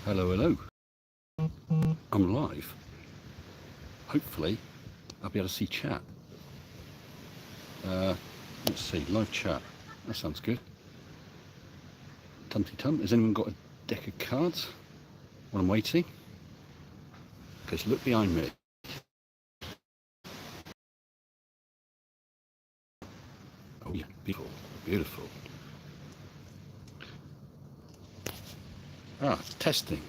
Hello, hello. I'm live. Hopefully, I'll be able to see chat. Let's see, live chat. That sounds good. Tunty tum. Has anyone got a deck of cards while I'm waiting? Because look behind me. Oh yeah, beautiful, beautiful. Testing.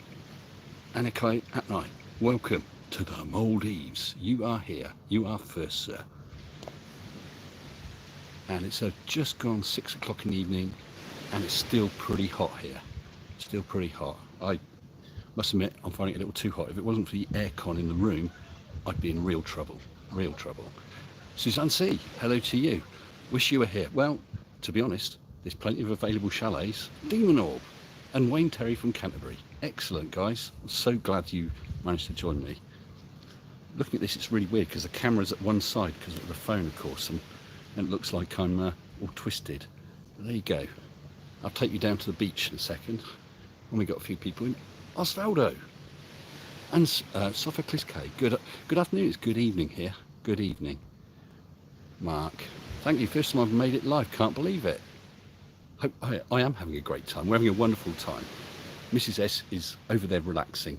Anakai at night. Welcome to the Maldives. You are here. You are first, sir. And it's just gone 6 o'clock in the evening, and it's still pretty hot here. Still pretty hot. I must admit, I'm finding it a little too hot. If it wasn't for the aircon in the room, I'd be in real trouble. Real trouble. Suzanne C, hello to you. Wish you were here. Well, to be honest, there's plenty of available chalets. Demon Orb and Wayne Terry from Canterbury. Excellent, guys. I'm so glad you managed to join me. Looking at this, it's really weird because the camera's at one side because of the phone, of course, and it looks like I'm all twisted. But there you go. I'll take you down to the beach in a second when we got a few people in. Osvaldo and Sophocles K. Good afternoon. It's good evening here. Good evening. Mark, thank you. First time I've made it live. Can't believe it. I am having a great time. We're having a wonderful time. Mrs. S is over there relaxing.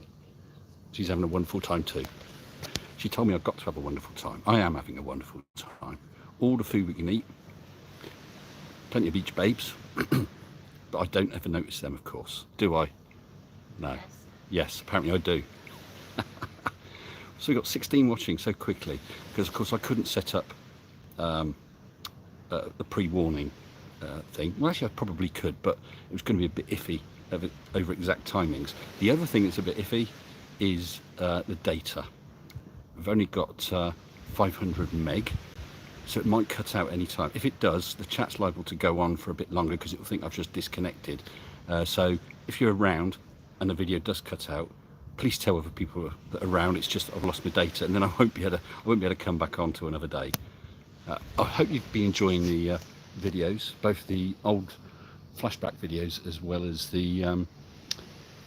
She's having a wonderful time too. She told me I've got to have a wonderful time. I am having a wonderful time. All the food we can eat. Plenty of beach babes. But I don't ever notice them, of course. Do I? No. Yes, apparently I do. So we got 16 watching so quickly because, of course, I couldn't set up the pre-warning thing. Well, actually, I probably could, but it was going to be a bit iffy over exact timings. The other thing that's a bit iffy is the data. I've only got 500 meg, so it might cut out any time. If it does, the chat's liable to go on for a bit longer because it'll think I've just disconnected. So if you're around and the video does cut out, please tell other people that are around. It's just I've lost my data, and then I won't be able to come back on to another day. I hope you've been enjoying the videos, both the old flashback videos as well as the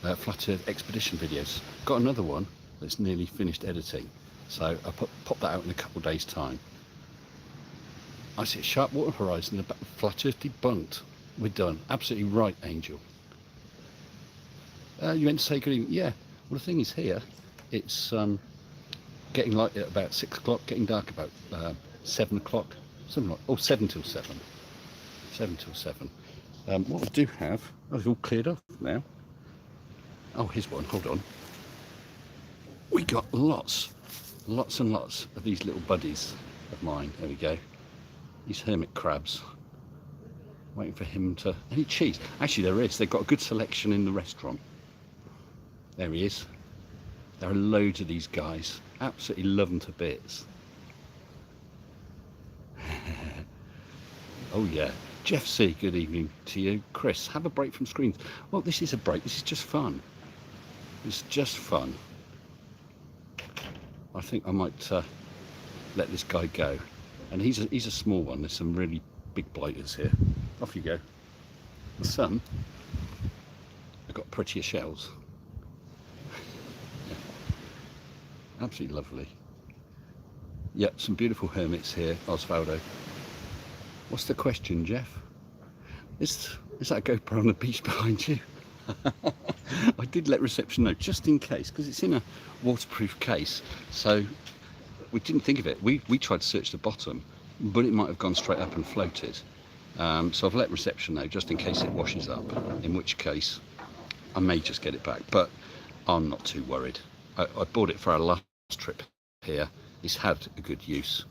Flat Earth expedition videos. Got another one that's nearly finished editing, so I'll pop that out in a couple of days' time. I see a sharp water horizon, the Flat Earth debunked. We're done. Absolutely right, Angel. You meant to say good evening? Yeah. Well, the thing is here, it's getting light at about 6 o'clock, getting dark about 7 o'clock, something like, oh, 7 till 7. 7 till 7. What I do have, oh, it's all cleared off now. Oh, here's one, hold on. We got lots and lots of these little buddies of mine. There we go. These hermit crabs. Waiting for him to, any cheese? Actually, there is. They've got a good selection in the restaurant. There he is. There are loads of these guys. Absolutely love them to bits. Oh yeah. Jeff C, good evening to you. Chris, have a break from screens. Well, this is a break. This is just fun. It's just fun. I think I might let this guy go. And he's a small one. There's some really big blighters here. Off you go. The sun. I've got prettier shells. Absolutely lovely. Yep, some beautiful hermits here, Osvaldo. What's the question, Jeff? Is that a GoPro on the beach behind you? I did let reception know, just in case, because it's in a waterproof case. So we didn't think of it. We tried to search the bottom, but it might have gone straight up and floated. So I've let reception know, just in case it washes up, in which case I may just get it back. But I'm not too worried. I bought it for our last trip here. It's had a good use.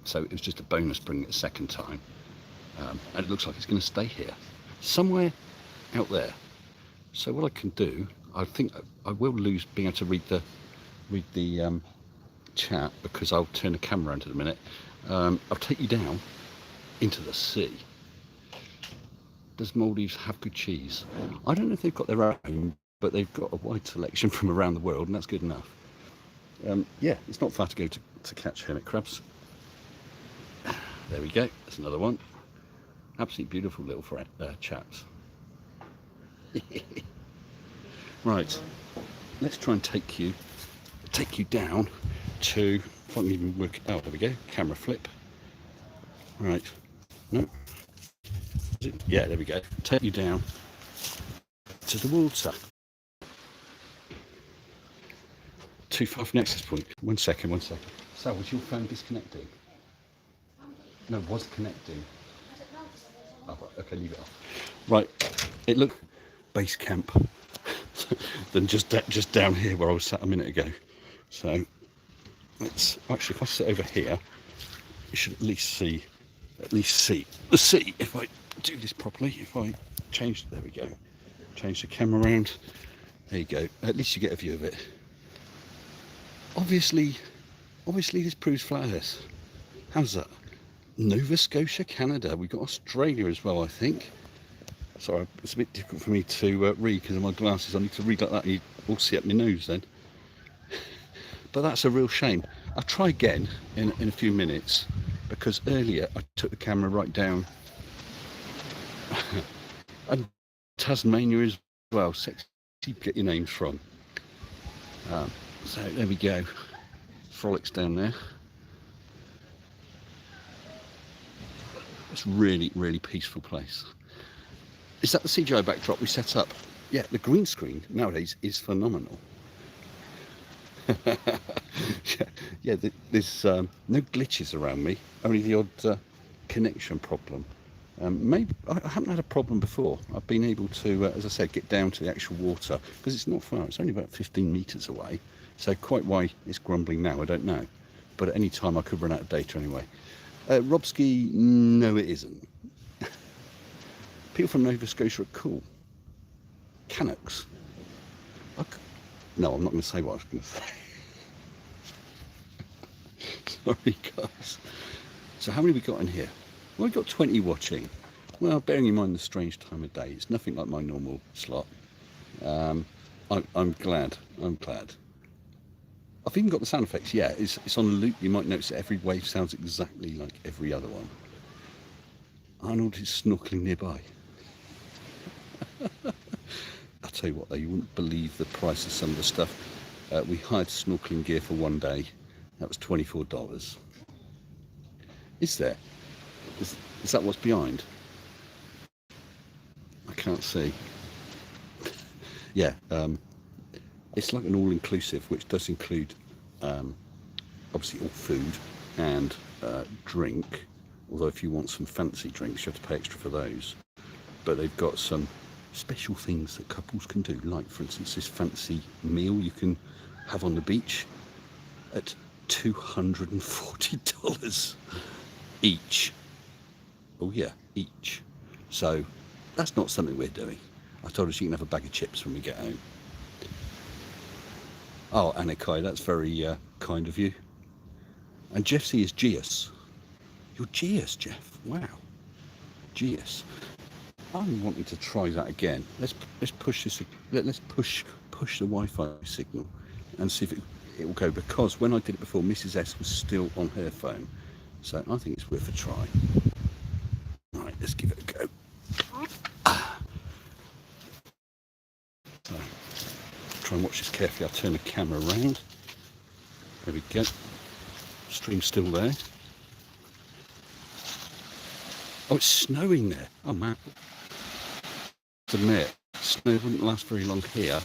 So it was just a bonus bringing it a second time. And it looks like it's going to stay here. Somewhere out there. So what I can do, I think I will lose being able to read the chat because I'll turn the camera around in a minute. I'll take you down into the sea. Does Maldives have good cheese? I don't know if they've got their own, but they've got a wide selection from around the world, and that's good enough. Yeah, it's not far to go to catch hermit crabs. There we go. There's another one. Absolutely beautiful little chaps. Right, let's try and take you down to, if I can even work it out, there we go, camera flip. Right, no, yeah, there we go. Take you down to the water. Too far from the access point. One second. So, was your phone disconnecting? No, was connecting. Oh, right, okay, leave it off. Right, it looked base camp than just down here where I was sat a minute ago. So let's actually, if I sit over here, you should at least see the sea. If I do this properly, if I change, there we go, change the camera around. There you go. At least you get a view of it. Obviously, this proves flat Earth. How's that? Nova Scotia, Canada. We've got Australia as well, I think. Sorry, it's a bit difficult for me to read because of my glasses. I need to read like that and you all see up my nose then. But that's a real shame. I'll try again in a few minutes, because earlier I took the camera right down and Tasmania as well. Sexy, get your names from. So there we go. Frolics down there. It's really peaceful place. Is that the CGI backdrop we set up? Yeah, the green screen nowadays is phenomenal. yeah, there's no glitches around me, only the odd connection problem. Maybe I haven't had a problem before. I've been able to, as I said, get down to the actual water, because it's not far. It's only about 15 meters away. So quite why it's grumbling now, I don't know. But at any time I could run out of data anyway. Robski, no it isn't. People from Nova Scotia are cool. Canucks. No, I'm not going to say what I was going to say. Sorry, guys. So how many we got in here? Well, we've got 20 watching. Well, bearing in mind the strange time of day, it's nothing like my normal slot. I'm glad. I've even got the sound effects. Yeah, it's on loop. You might notice that every wave sounds exactly like every other one. Arnold is snorkeling nearby. I'll tell you what though, you wouldn't believe the price of some of the stuff. We hired snorkeling gear for one day. That was $24. Is there? Is that what's behind? I can't see. Yeah, it's like an all-inclusive, which does include obviously all food and drink. Although if you want some fancy drinks, you have to pay extra for those. But they've got some special things that couples can do, like for instance this fancy meal you can have on the beach at $240 each. Oh yeah, each. So that's not something we're doing. I told us you can have a bag of chips when we get home. Oh, Anakai, that's very kind of you. And Jeff C is Gius. You're Gius, Jeff. Wow. Gius. I'm wanting to try that again. Let's push this. Let's push the Wi-Fi signal and see if it will go. Because when I did it before, Mrs. S was still on her phone, so I think it's worth a try. Right, let's give it a go. So, try and watch this carefully. I'll turn the camera around. There we go. Stream's still there. Oh, it's snowing there. Oh man. To admit, snow wouldn't last very long here.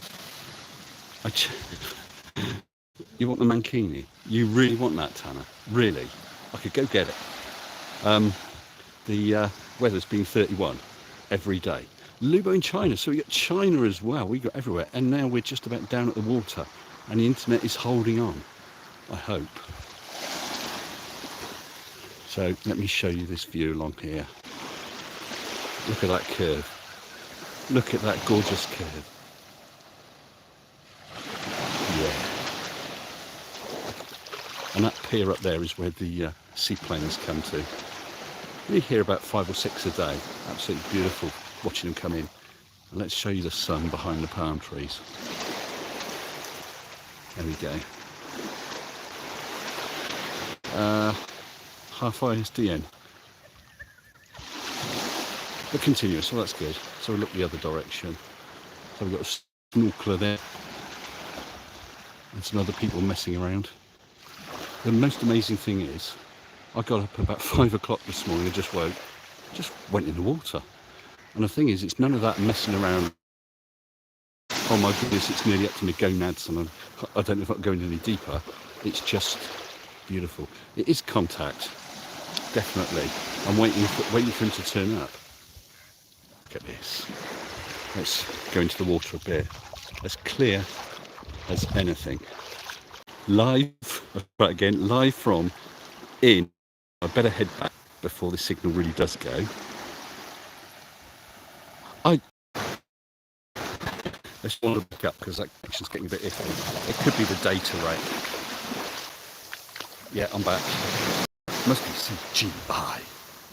You want the Mankini? You really want that, Tanner? Really? I could go get it. The weather's been 31 every day. Lubo in China, so we got China as well. We got everywhere, and now we're just about down at the water, and the internet is holding on. I hope. So let me show you this view along here. Look at that curve. Look at that gorgeous curve. Yeah. And that pier up there is where the seaplanes come to. We hear about 5 or 6 a day. Absolutely beautiful watching them come in. And let's show you the sun behind the palm trees. There we go. Half ISDN. But continuous, so that's good. So we look the other direction. So we've got snorkeler there, and some other people messing around. The most amazing thing is, I got up about 5 o'clock this morning and just went in the water. And the thing is, it's none of that messing around. Oh my goodness, it's nearly up to my gonads and I don't know if I'm going any deeper. It's just beautiful. It is contact, definitely. I'm waiting for him to turn up. Look at this. Let's go into the water a bit. As clear as anything. Live, right again, live from in. I better head back before the signal really does go. I just want to back up because that connection's getting a bit iffy. It could be the data rate. Yeah, I'm back. Must be CGI.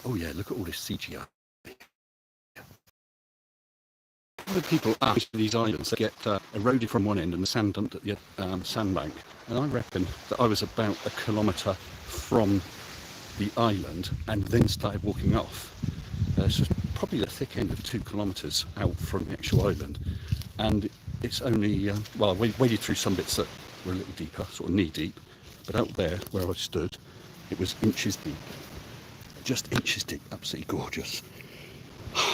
Oh yeah, look at all this CGI. The people ask these islands that get eroded from one end and the sand dumped at the sandbank. And I reckon that I was about a kilometre from the island and then started walking off. So probably the thick end of 2 kilometres out from the actual island. And it's only, well, I waded through some bits that were a little deeper, sort of knee deep, but out there where I stood, it was inches deep. Just inches deep, absolutely gorgeous.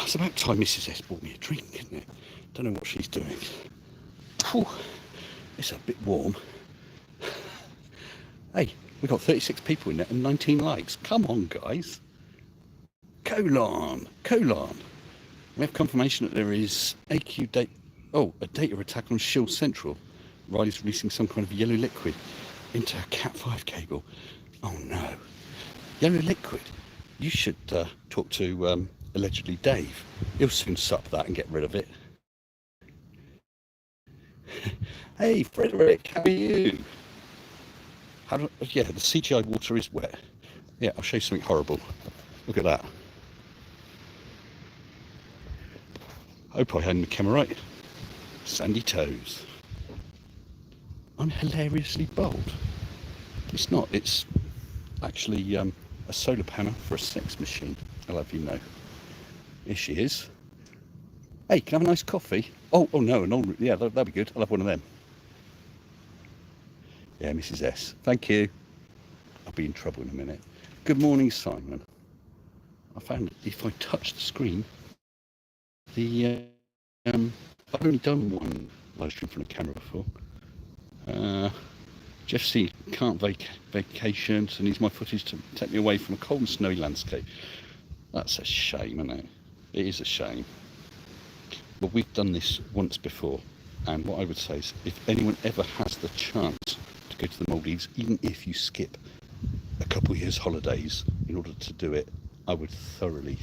It's about time Mrs. S bought me a drink, isn't it? Don't know what she's doing. Whew, it's a bit warm. Hey, we've got 36 people in there and 19 likes. Come on, guys. Colon. We have confirmation that there is AQ date. Oh, a data attack on Shield Central. Riley's releasing some kind of yellow liquid into a Cat 5 cable. Oh no. Yellow liquid? You should talk to allegedly Dave. He'll soon sup that and get rid of it. Hey Frederick, how are you? Yeah, the CGI water is wet. Yeah, I'll show you something horrible. Look at that. Hope I had the camera right. Sandy toes. I'm hilariously bold. It's not, it's actually a solar panel for a sex machine. I'll have you know. Here she is. Hey, can I have a nice coffee? Oh no, yeah, that'll be good. I'll have one of them. Yeah, Mrs. S. Thank you. I'll be in trouble in a minute. Good morning, Simon. I found if I touch the screen, I've only done one live stream from the camera before. Jeff C. can't vacation, so needs my footage to take me away from a cold and snowy landscape. That's a shame, isn't it? It is a shame. But we've done this once before, and what I would say is, if anyone ever has the chance to go to the Maldives, even if you skip a couple of years' holidays in order to do it, I would thoroughly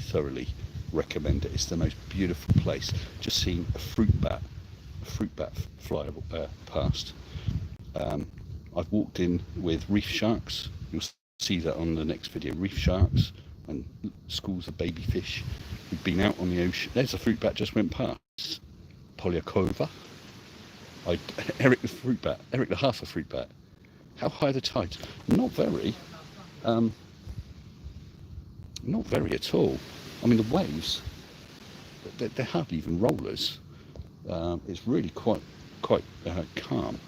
recommend it. It's the most beautiful place. Just seeing a fruit bat fly past. I've walked in with reef sharks. You'll see that on the next video. Reef sharks and schools of baby fish. We've been out on the ocean. There's a fruit bat just went past. Polyakova. Eric the half a fruit bat. How high are the tides? Not very. Not very at all. I mean, the waves, they're hardly even rollers. It's really quite calm.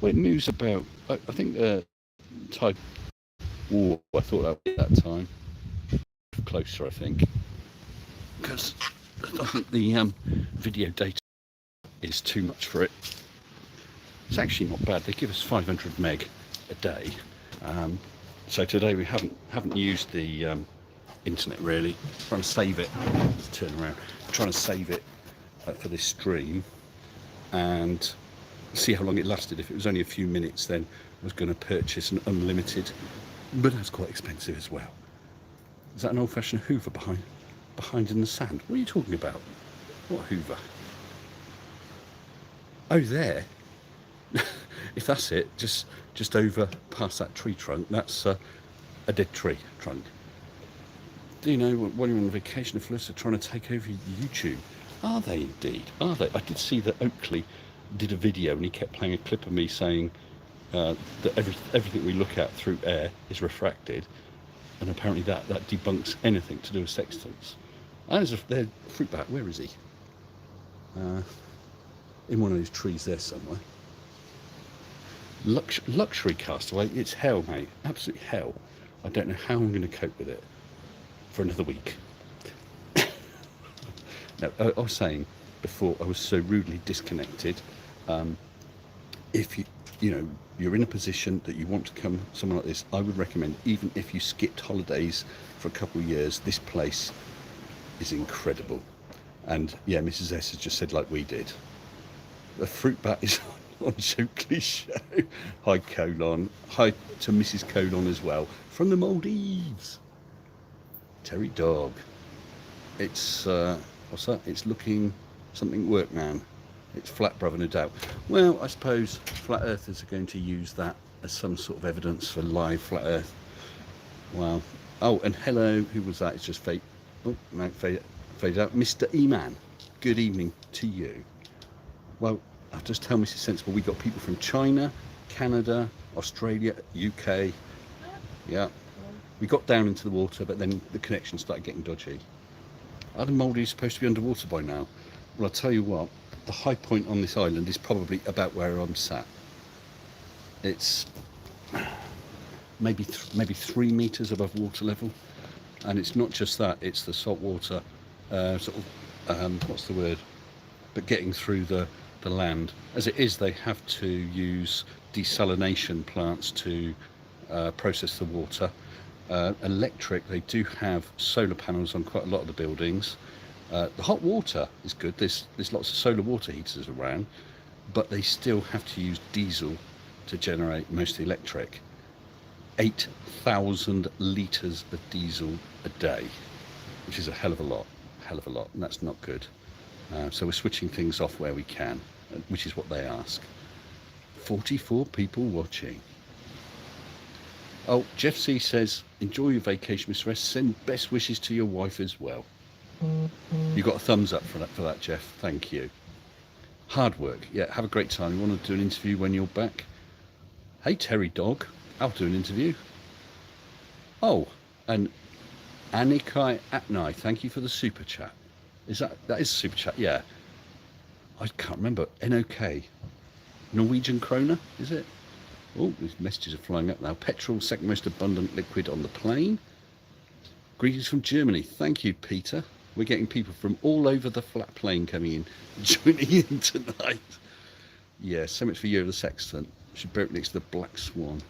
Well, it moves about, I think the tide, I thought that was at that time. Closer, I think. Because I think the video data is too much for it. It's actually not bad. They give us 500 meg a day. So today we haven't used the internet really. I'm trying to save it. Let's turn around. I'm trying to save it for this stream and see how long it lasted. If it was only a few minutes, then I was going to purchase an unlimited, but that's quite expensive as well. Is that an old-fashioned Hoover behind in the sand? What are you talking about? What Hoover? Oh, there. If that's it, just over past that tree trunk, that's a dead tree trunk. Do you know when you're on vacation, the Fluffs are trying to take over YouTube? Are they indeed? Are they? I did see that Oakley did a video and he kept playing a clip of me saying that everything we look at through air is refracted, and apparently that debunks anything to do with sextants. And there's their fruit bat. Where is he? in one of those trees there somewhere. Luxury castaway, it's hell, mate, absolute hell. I don't know how I'm going to cope with it for another week. Now, I was saying before, I was so rudely disconnected. If you're in a position that you want to come somewhere like this, I would recommend, even if you skipped holidays for a couple of years, this place is incredible. And yeah, Mrs. S has just said like we did. The fruit bat is on so cliche. Hi Colon. Hi to Mrs. Colon as well from the Maldives. Terry Dog. It's what's that? It's looking something workman. It's flat, brother, no doubt. Well, I suppose flat earthers are going to use that as some sort of evidence for live flat earth. Wow. Oh, and hello, who was that? It's just fade. Oh, no, fade out. Mr. E-Man, good evening to you. Well, I'll just tell Mrs. Sensible, we got people from China, Canada, Australia, UK. Yeah. We got down into the water, but then the connection started getting dodgy. Are the Maldives supposed to be underwater by now? Well, I'll tell you what, the high point on this island is probably about where I'm sat. It's maybe 3 meters above water level. And it's not just that, it's the salt water, what's the word? But getting through the land. As it is, they have to use desalination plants to process the water. Electric, they do have solar panels on quite a lot of the buildings. The hot water is good, there's lots of solar water heaters around, but they still have to use diesel to generate most electric. 8,000 litres of diesel a day, which is a hell of a lot, and that's not good. So we're switching things off where we can, which is what they ask. 44 people watching. Oh, Jeff C says, enjoy your vacation, Mr. S. Send best wishes to your wife as well. You got a thumbs up for that, Jeff. Thank you. Hard work. Yeah, have a great time. You want to do an interview when you're back? Hey, Terry Dog. I'll do an interview. Oh, and Anikai Atnai, thank you for the super chat. That is super chat? Yeah. I can't remember. NOK. Norwegian kroner, is it? Oh, these messages are flying up now. Petrol, second most abundant liquid on the plane. Greetings from Germany. Thank you, Peter. We're getting people from all over the flat plane coming in, joining in tonight. Yeah, so much for Year of the Sextant. She buried next to the Black Swan.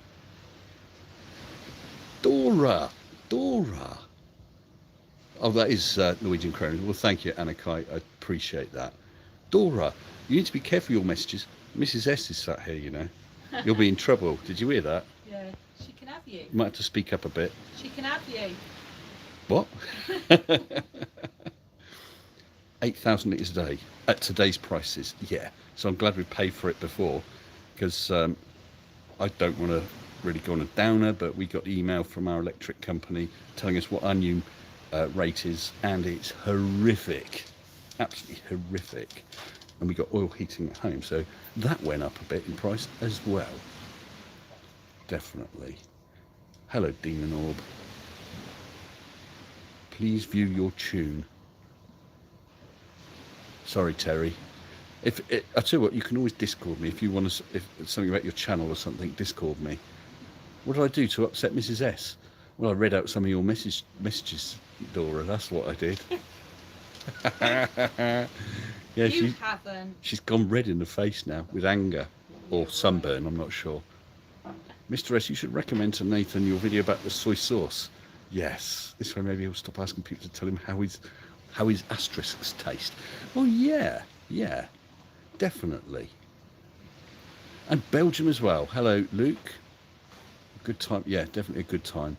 Dora. Oh, that is Norwegian kroner. Well, thank you, Anakai. I appreciate that. Dora, you need to be careful your messages. Mrs. S is sat here, you know. You'll be in trouble. Did you hear that? Yeah, she can have you. You might have to speak up a bit. She can have you. What? 8,000 litres a day at today's prices. Yeah. So I'm glad we paid for it before, because I don't want to really go on a downer, but we got the email from our electric company telling us what our new rate is, and it's horrific, absolutely horrific. And we got oil heating at home, so that went up a bit in price as well. Definitely. Hello, Demon Orb. Please view your tune. Sorry, Terry. I tell you what, you can always Discord me if you want to. If it's something about your channel or something, Discord me. What did I do to upset Mrs. S? Well, I read out some of your messages, Dora. That's what I did. Yeah, you haven't. She's gone red in the face now with anger or sunburn. I'm not sure. Mr. S, you should recommend to Nathan your video about the soy sauce. Yes, this way maybe he'll stop asking people to tell him how his asterisks taste. Well, yeah, definitely. And Belgium as well. Hello, Luke. Good time. Yeah, definitely a good time.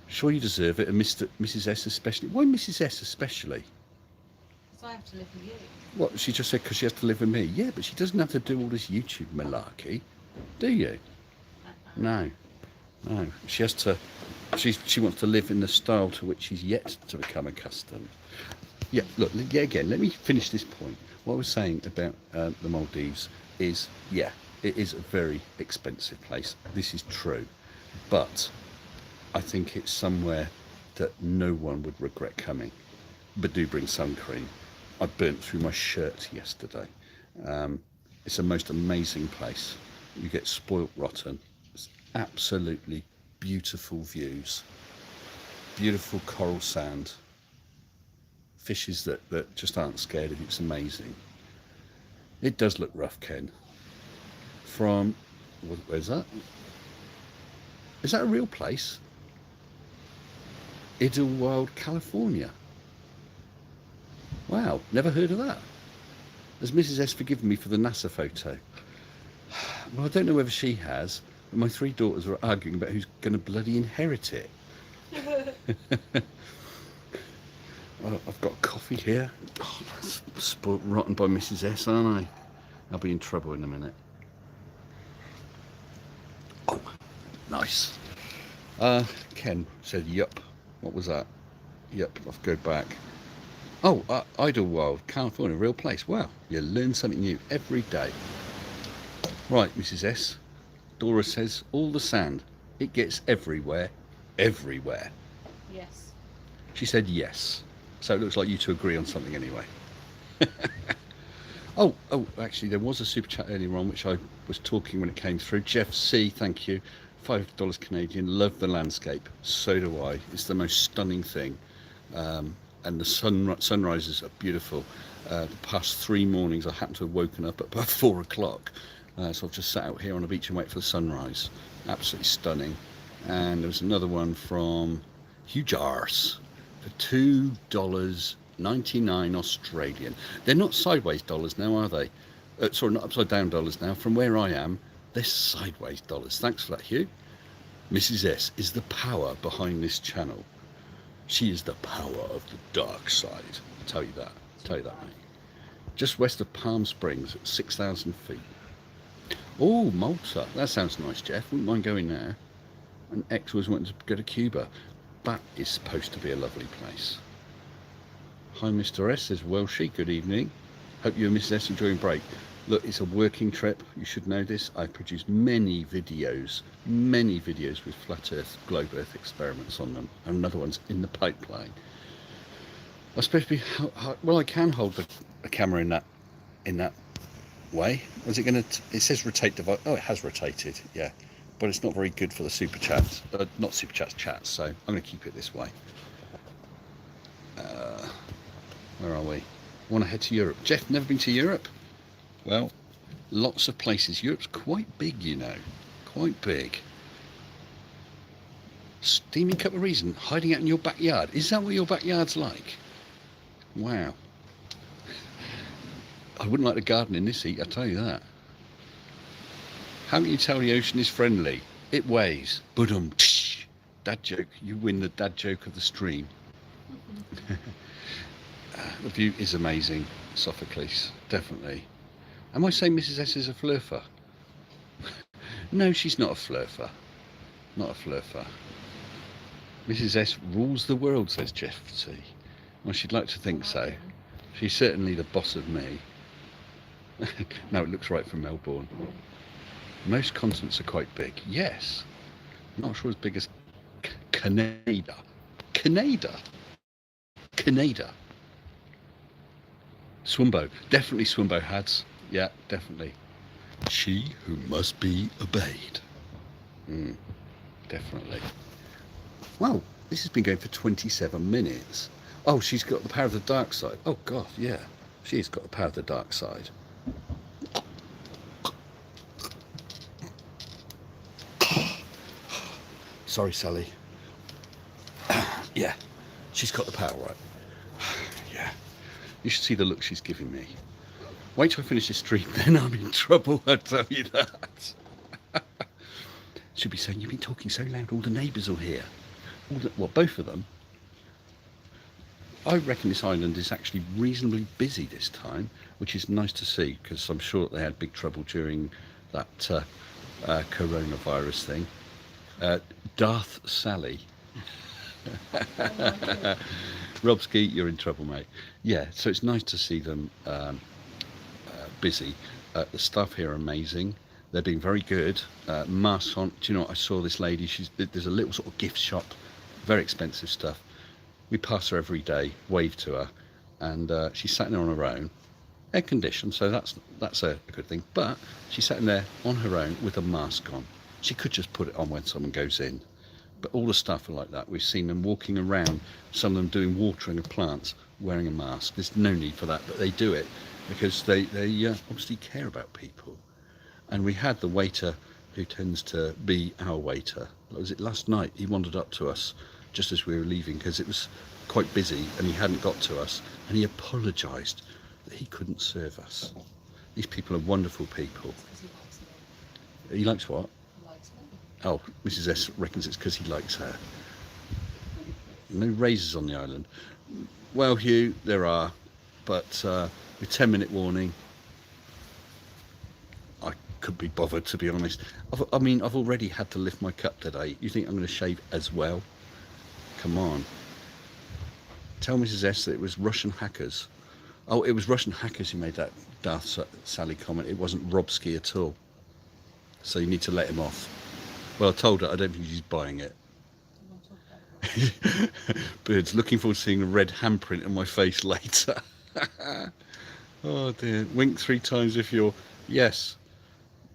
Sure, you deserve it. And Mrs. S especially. Why Mrs. S especially? Because I have to live with you. What, she just said because she has to live with me? Yeah, but she doesn't have to do all this YouTube malarkey, do you? No. She has to. She wants to live in the style to which she's yet to become accustomed. Yeah, look, yeah, again, let me finish this point. What I was saying about the Maldives is, yeah, it is a very expensive place. This is true. But I think it's somewhere that no one would regret coming. But do bring sun cream. I burnt through my shirt yesterday. It's the most amazing place. You get spoilt rotten. It's absolutely beautiful views, beautiful coral sand, fishes that just aren't scared of you. It's amazing. It does look rough, Ken. From, where's that? Is that a real place? Idlewild, California. Wow, never heard of that. Has Mrs. S forgiven me for the NASA photo? Well, I don't know whether she has, but my 3 daughters were arguing about who's going to bloody inherit it. Well, I've got coffee here. Oh, spoiled rotten by Mrs. S, aren't I? I'll be in trouble in a minute. Oh, nice. Ken said, yup. What was that? Yup, I'll go back. Oh, Idlewild, California, real place. Wow, you learn something new every day. Right, Mrs. S. Dora says, all the sand. It gets everywhere. Everywhere. Yes. She said yes. So it looks like you two agree on something anyway. Oh, actually, there was a super chat earlier on, which I was talking when it came through. Jeff C, thank you. $5 Canadian. Love the landscape. So do I. It's the most stunning thing. And the sunrises are beautiful. The past 3 mornings I happen to have woken up at about 4 o'clock, so I've just sat out here on the beach and wait for the sunrise. Absolutely stunning. And there was another one from Hugh Jars for $2.99 Australian. They're not sideways dollars now, are they? Sorry, not upside down dollars now. From where I am, they're sideways dollars. Thanks for that, Hugh. Mrs. S is the power behind this channel. She is the power of the dark side. I'll tell you that. I'll tell you that, mate. Just west of Palm Springs at 6,000 feet. Oh, Malta. That sounds nice, Jeff. Wouldn't mind going there. And X was wanting to go to Cuba. That is supposed to be a lovely place. Hi, Mr. S, says Welshie. Good evening. Hope you and Mrs. S enjoying break. Look, it's a working trip. You should know this. I've produced many videos with flat Earth, globe Earth experiments on them, and another one's in the pipeline. I'm supposed to be, well, I can hold the camera in that way. Was it going to? It says rotate device. Oh, it has rotated. Yeah, but it's not very good for the super chats. Not super chats. So I'm going to keep it this way. Where are we? I want to head to Europe. Jeff, never been to Europe? Well, lots of places. Europe's quite big, you know. Quite big. Steaming cup of reason, hiding out in your backyard. Is that what your backyard's like? Wow. I wouldn't like to garden in this heat, I tell you that. How can you tell the ocean is friendly? It weighs. Budum. Dad joke. You win the dad joke of the stream. The view is amazing. Sophocles, definitely. Am I saying Mrs. S is a flurfer? No, she's not a flurfer. Not a flurfer. Mrs. S rules the world, says Jeff C. Well, she'd like to think so. She's certainly the boss of me. No, it looks right from Melbourne. Most continents are quite big. Yes. Not sure as big as Canada. Canada. Swimbo. Definitely Swimbo hats. Yeah, definitely. She who must be obeyed. Definitely. Wow, this has been going for 27 minutes. Oh, she's got the power of the dark side. Oh, God, yeah. She's got the power of the dark side. Sorry, Sally. Yeah, she's got the power, right? Yeah. You should see the look she's giving me. Wait till I finish this stream, then I'm in trouble, I tell you that. She'll be saying, you've been talking so loud, all the neighbours will hear. Well, both of them. I reckon this island is actually reasonably busy this time, which is nice to see, because I'm sure they had big trouble during that coronavirus thing. Darth Sally. Robski, you're in trouble, mate. Yeah, so it's nice to see them busy. The staff here are amazing. They're being very good. Masks on. Do you know what? I saw this lady. There's a little sort of gift shop, very expensive stuff. We pass her every day, wave to her. and she sat in there on her own, air conditioned, so that's a good thing. But she sat in there on her own with a mask on. She could just put it on when someone goes in, but all the staff are like that. We've seen them walking around, some of them doing watering of plants, wearing a mask. There's no need for that, but they do it because they obviously care about people. And we had the waiter who tends to be our waiter. Was it last night? He wandered up to us just as we were leaving because it was quite busy and he hadn't got to us, and he apologised that he couldn't serve us. These people are wonderful people. It's 'cause he likes me. He likes what? He likes me. Oh, Mrs S reckons it's because he likes her. No razors on the island. Well, Hugh, there are, but with 10-minute warning, I could be bothered, to be honest. I've already had to lift my cup today. You think I'm going to shave as well? Come on. Tell Mrs S that it was Russian hackers. Oh, it was Russian hackers who made that Darth Sally comment. It wasn't Robsky at all. So you need to let him off. Well, I told her I don't think she's buying it. You want to talk about it? Birds, looking forward to seeing a red handprint on my face later. Oh dear. Wink 3 times if you're... Yes.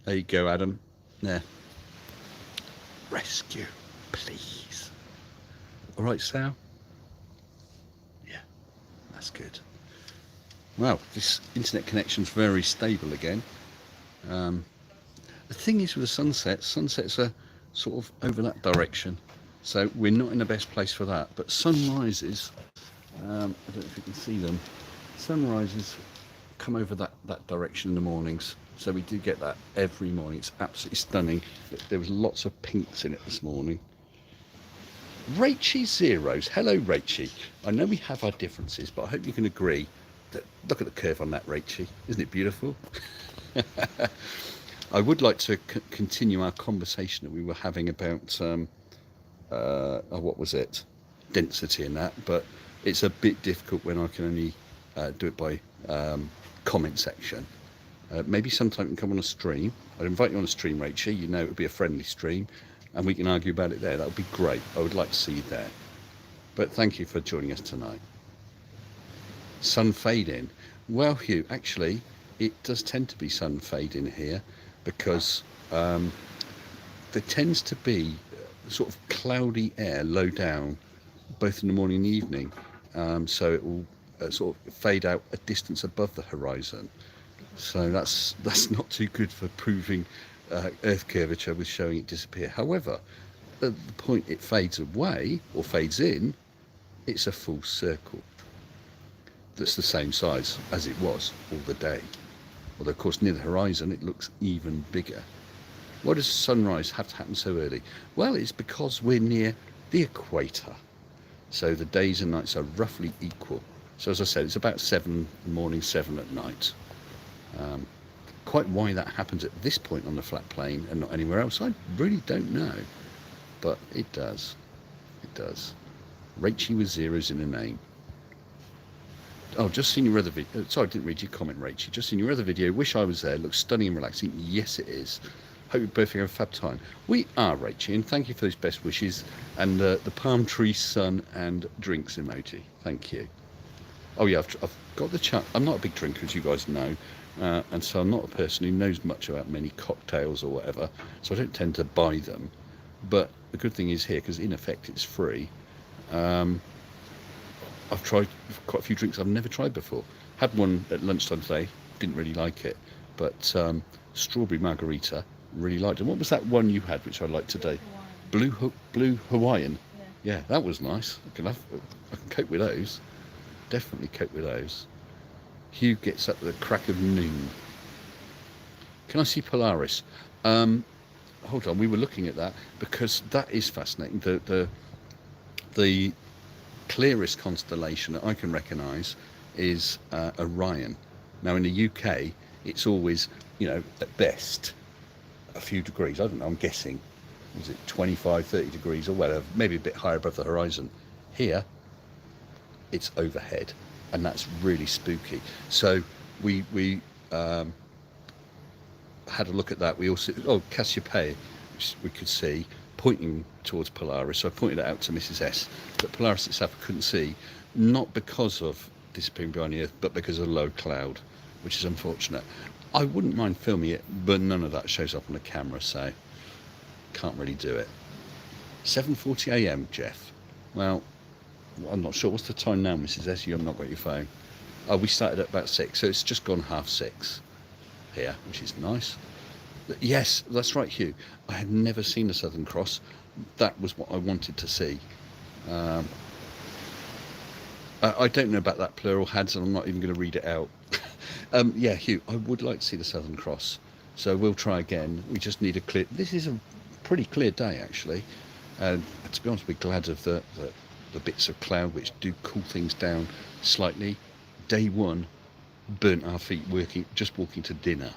There you go, Adam. There. Rescue, please. All right, Sal? Yeah, that's good. Well, this internet connection's very stable again. The thing is with the sunsets are sort of over that direction, so we're not in the best place for that. But sunrises, I don't know if you can see them, sunrises come over that direction in the mornings, so we do get that every morning. It's absolutely stunning. There was lots of pinks in it this morning. Rachie Zeros, hello Rachie. I know we have our differences, but I hope you can agree that, look at the curve on that, Rachie, isn't it beautiful? I would like to continue our conversation that we were having about what was it, density and that, but it's a bit difficult when I can only do it by comment section. Maybe sometime you can come on a stream. I'd invite you on a stream, Rachel. You know it would be a friendly stream and we can argue about it there. That would be great. I would like to see you there. But thank you for joining us tonight. Sun fading. Well, Hugh, actually it does tend to be sun fading here because there tends to be sort of cloudy air low down both in the morning and the evening, so it will sort of fade out a distance above the horizon. So that's not too good for proving Earth curvature with showing it disappear. However, at the point it fades away or fades in, it's a full circle that's the same size as it was all the day. Although of course near the horizon it looks even bigger. Why does sunrise have to happen so early? Well, it's because we're near the equator, so the days and nights are roughly equal. So as I said, it's about 7 in the morning, 7 at night. Quite why that happens at this point on the flat plane and not anywhere else, I really don't know, but it does. It does. Rachie with zeros in the name. Oh, just seen your other video. Sorry, I didn't read your comment, Rachie. Just seen your other video. Wish I was there. Looks stunning and relaxing. Yes, it is. Hope you're both having a fab time. We are, Rachie, and thank you for those best wishes and the palm tree, sun, and drinks emoji. Thank you. Oh yeah, I've got the chat. I'm not a big drinker, as you guys know, and so I'm not a person who knows much about many cocktails or whatever, so I don't tend to buy them. But the good thing is here, because in effect it's free, I've tried quite a few drinks I've never tried before. Had one at lunchtime today, didn't really like it, but strawberry margarita, really liked it. What was that one you had which I liked today? Hawaiian. Blue Hawaiian. Yeah. Yeah, that was nice. I can cope with those. Definitely cope with those. Hugh gets up at the crack of noon. Can I see Polaris? Hold on, we were looking at that because that is fascinating. The clearest constellation that I can recognise is Orion. Now in the UK, it's always, you know, at best a few degrees. I don't know, I'm guessing. Was it 25, 30 degrees or whatever, maybe a bit higher above the horizon. Here, it's overhead, and that's really spooky. So we had a look at that. We also, Cassiopeia, which we could see pointing towards Polaris. So I pointed it out to Mrs S, but Polaris itself I couldn't see, not because of disappearing behind the earth, but because of low cloud, which is unfortunate. I wouldn't mind filming it, but none of that shows up on the camera, so can't really do it. 7:40 a.m, Jeff. Well, I'm not sure. What's the time now, Mrs. S? You have not got your phone. Oh, we started at about 6, so it's just gone 6:30 here, which is nice. Yes, that's right, Hugh. I had never seen the Southern Cross. That was what I wanted to see. I don't know about that plural HADS, and I'm not even going to read it out. Yeah, Hugh, I would like to see the Southern Cross, so we'll try again. We just need a clear... This is a pretty clear day, actually. And to be honest, we're glad of the bits of cloud which do cool things down slightly. Day one, burnt our feet just walking to dinner,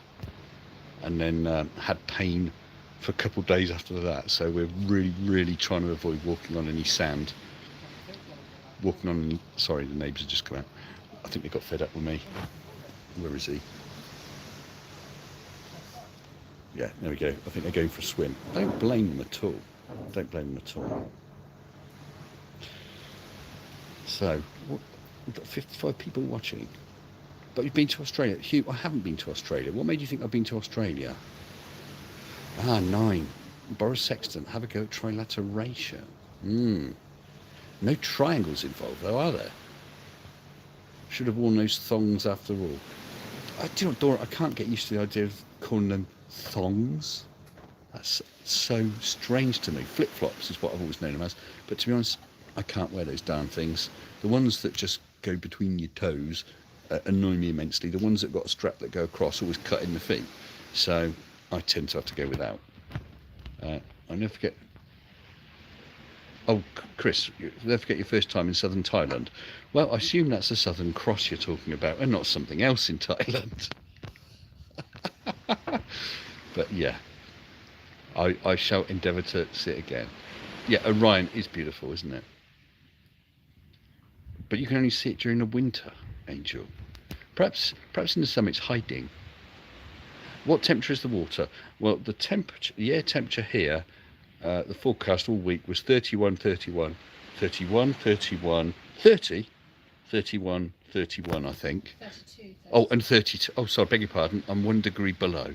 and then had pain for a couple of days after that. So we're really trying to avoid walking on any sand. Sorry, the neighbours have just come out. I think they got fed up with me. Where is he? Yeah, there we go. I think they're going for a swim. I don't blame them at all. Don't blame them at all. So, we've got 55 people watching. But you've been to Australia. Hugh, I haven't been to Australia. What made you think I've been to Australia? 9. Boris Sexton, have a go at trilateration. No triangles involved, though, are there? Should have worn those thongs after all. Do you know, Dora, I can't get used to the idea of calling them thongs. That's so strange to me. Flip-flops is what I've always known them as. But to be honest, I can't wear those darn things. The ones that just go between your toes annoy me immensely. The ones that got a strap that go across always cut in the feet. So I tend to have to go without. I'll never forget... Oh, Chris, you'll never forget your first time in southern Thailand. Well, I assume that's the Southern Cross you're talking about, and not something else in Thailand. But yeah, I shall endeavour to see it again. Yeah, Orion is beautiful, isn't it? But you can only see it during the winter, Angel. Perhaps in the summer it's hiding. What temperature is the water? Well, the air temperature here, the forecast all week was 31, 31, 31, 31, 30, 31, 31, I think. 32. Oh, and 32. Oh, sorry, beg your pardon. I'm 1 degree below.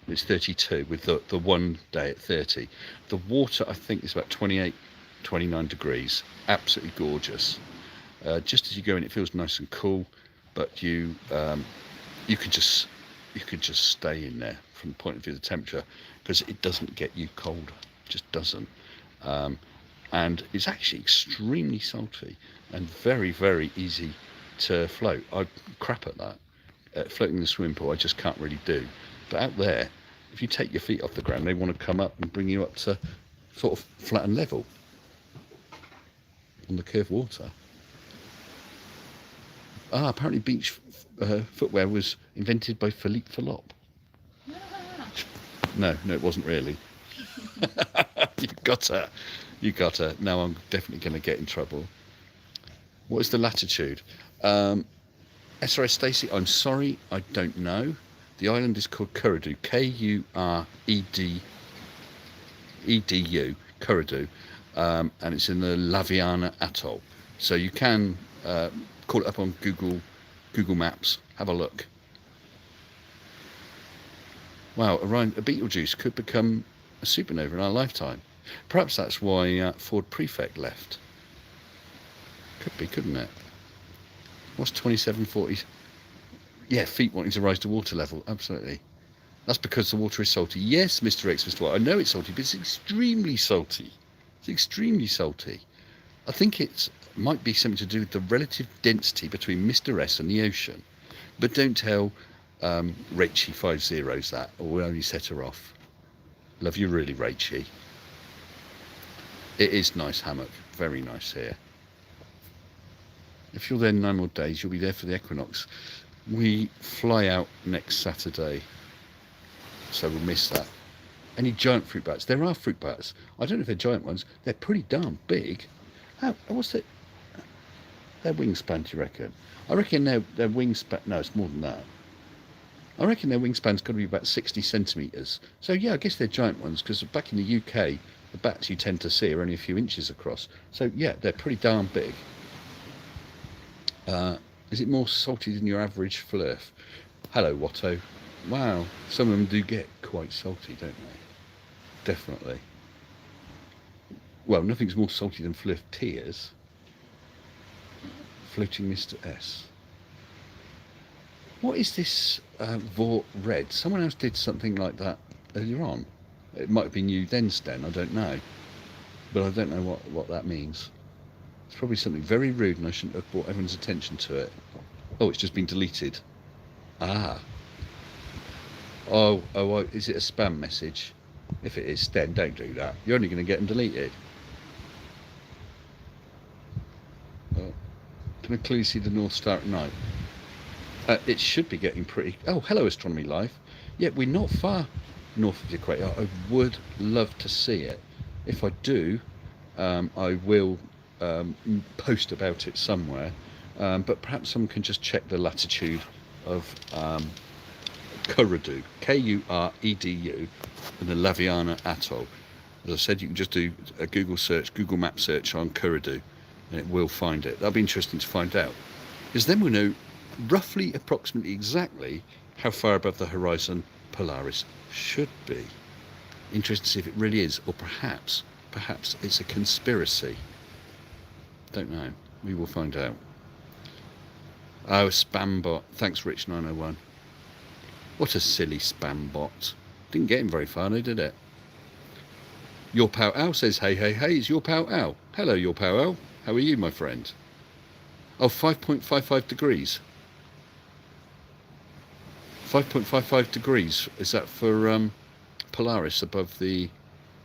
It's 32 with the one day at 30. The water, I think, is about 28, 29 degrees. Absolutely gorgeous. Just as you go in, it feels nice and cool, but you could just stay in there from the point of view of the temperature, because it doesn't get you cold. It just doesn't. And it's actually extremely salty and very easy to float. I crap at that. Floating in the swimming pool, I just can't really do. But out there, if you take your feet off the ground, they want to come up and bring you up to sort of flat and level on the curved water. Apparently beach footwear was invented by Philippe Philop. No, it wasn't really. You got her. Now I'm definitely going to get in trouble. What is the latitude? SRS Stacey, I'm sorry, I don't know. The island is called Kuredu, Kuredu, Kuredu, and it's in the Laviana Atoll. So you can call it up on Google Maps, have a look. Wow, Orion, a Betelgeuse could become a supernova in our lifetime. Perhaps that's why Ford Prefect left. Could be, couldn't it? What's 2740? Yeah, feet wanting to rise to water level, absolutely. That's because the water is salty. Yes, Mr. X, Mr. Y, I know it's salty, but it's extremely salty. It's extremely salty. I think it might be something to do with the relative density between Mr. S and the ocean. But don't tell Rachie 50s that, or we'll only set her off. Love you really, Rachie. It is nice hammock, very nice here. If you're there 9 more days, you'll be there for the equinox. We fly out next Saturday, so we'll miss that. Any giant fruit bats? There are fruit bats. I don't know if they're giant ones. They're pretty darn big. What's their wingspan, do you reckon? I reckon their wingspan... No, it's more than that. I reckon their wingspan's got to be about 60 centimetres. So yeah, I guess they're giant ones, because back in the UK, the bats you tend to see are only a few inches across. So yeah, they're pretty darn big. Is it more salty than your average fluff? Hello, Watto. Wow, some of them do get quite salty, don't they? Definitely. Well, nothing's more salty than fluff tears. Floating Mr. S. What is this Vort Red? Someone else did something like that earlier on. It might have been you then, Sten, I don't know. But I don't know what that means. It's probably something very rude and I shouldn't have brought everyone's attention to it. Oh, it's just been deleted. Ah. Oh, is it a spam message? If it is, Sten, don't do that. You're only going to get them deleted. Oh. Can I clearly see the North Star at night? It should be getting pretty... Oh, hello, Astronomy Live. Yeah, we're not far north of the equator. I would love to see it. If I do, I will post about it somewhere. But perhaps someone can just check the latitude of Kuredu, Kuredu, and the Laviana Atoll. As I said, you can just do a Google Map search on Kuredu, and it will find it. That'll be interesting to find out, because then we'll know roughly, approximately, exactly how far above the horizon Polaris should be. Interesting to see if it really is, or perhaps it's a conspiracy. Don't know. We will find out. Oh, a spam bot. Thanks, Rich901. What a silly spam bot. Didn't get him very far, though, did it? Your Pal Al says, hey, it's Your Pal Al. Hello, Your Pal Al. How are you, my friend? Oh, 5.55 degrees. 5.55 degrees. Is that for Polaris above the...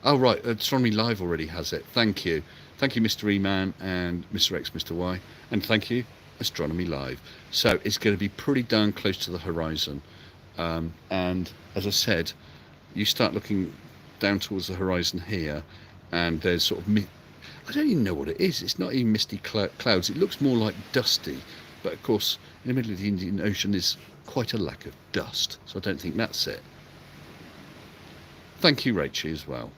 Oh, right. Astronomy Live already has it. Thank you. Thank you, Mr. E-Man and Mr. X, Mr. Y. And thank you, Astronomy Live. So it's going to be pretty darn close to the horizon. And as I said, you start looking down towards the horizon here, and there's sort of... I don't even know what it is. It's not even misty clouds. It looks more like dusty. But of course, in the middle of the Indian Ocean is quite a lack of dust. So I don't think that's it. Thank you, Rachie, as well.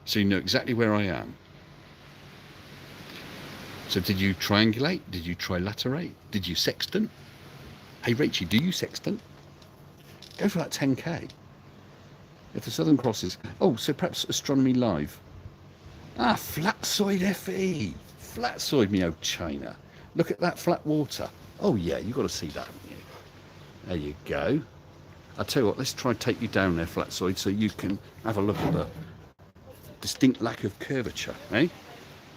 So you know exactly where I am. So did you triangulate? Did you trilaterate? Did you sextant? Hey, Rachie, do you sextant? Go for that 10k. If the Southern Cross is... Oh, so perhaps Astronomy Live. Ah, flatsoid FE. Flatsoid, me old China. Look at that flat water. Oh, yeah, you've got to see that, haven't you? There you go. I'll tell you what, let's try and take you down there, flatsoid, so you can have a look at the distinct lack of curvature, eh?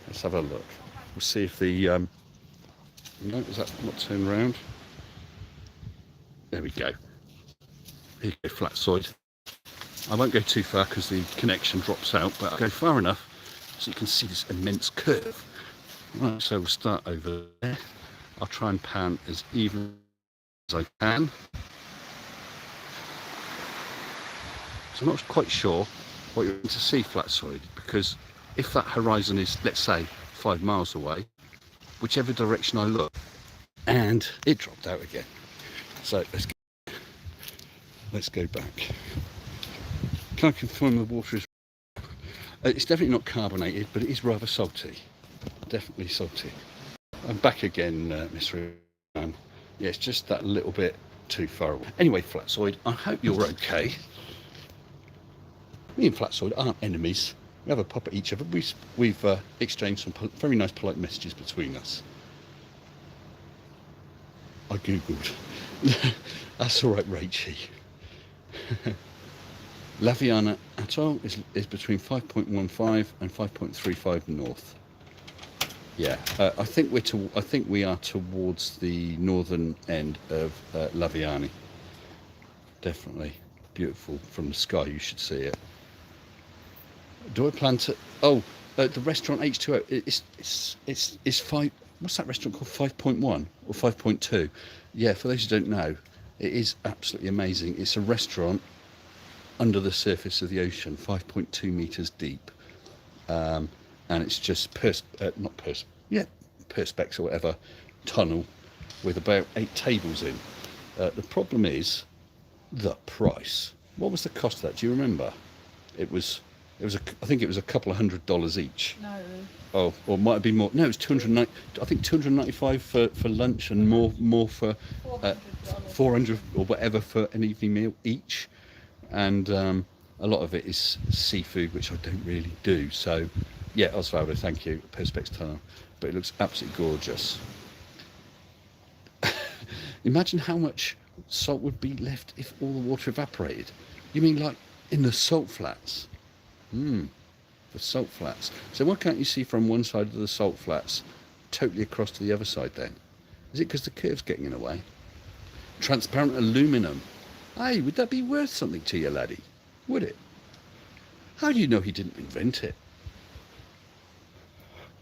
Let's have a look. We'll see if the... No, is that not turned around? There we go. Here you go, flatsoid. I won't go too far because the connection drops out, but I'll go far enough so you can see this immense curve. Right, so we'll start over there. I'll try and pan as even as I can. So I'm not quite sure what you're going to see, flatsoid, because if that horizon is, let's say, 5 miles away, whichever direction I look, and it dropped out again. So let's go back. Can I confirm the water is... it's definitely not carbonated, but it is rather salty. Definitely salty. I'm back again, Mr. Man. Yeah, it's just that little bit too far away. Anyway, flatsoid, I hope you're okay. Me and flatsoid aren't enemies. We have a pop at each other. We've exchanged some very nice, polite messages between us. I googled. That's all right, Rachie. Laviana Atoll is between 5.15 and 5.35 north. Yeah, I think we are towards the northern end of Laviani. Definitely beautiful from the sky. You should see it. Do I plan to? Oh, the restaurant H2O. It's 5. What's that restaurant called? 5.1 or 5.2? Yeah, for those who don't know, it is absolutely amazing. It's a restaurant under the surface of the ocean, 5.2 meters deep, and it's just perspex or whatever tunnel with about 8 tables in. The problem is the price. What was the cost of that? Do you remember? It was It was I think it was a couple of $100 each. No. Oh, or it might have been more. No, it was 290. I think 295 for lunch and more for $400. 400 or whatever for an evening meal each. And a lot of it is seafood, which I don't really do. So, yeah, Osvaldo, thank you. Perspex tunnel, but it looks absolutely gorgeous. Imagine how much salt would be left if all the water evaporated. You mean like in the salt flats? The salt flats. So why can't you see from one side of the salt flats totally across to the other side then? Is it because the curve's getting in the way? Transparent aluminum. Hey, would that be worth something to you, laddie? Would it? How do you know he didn't invent it?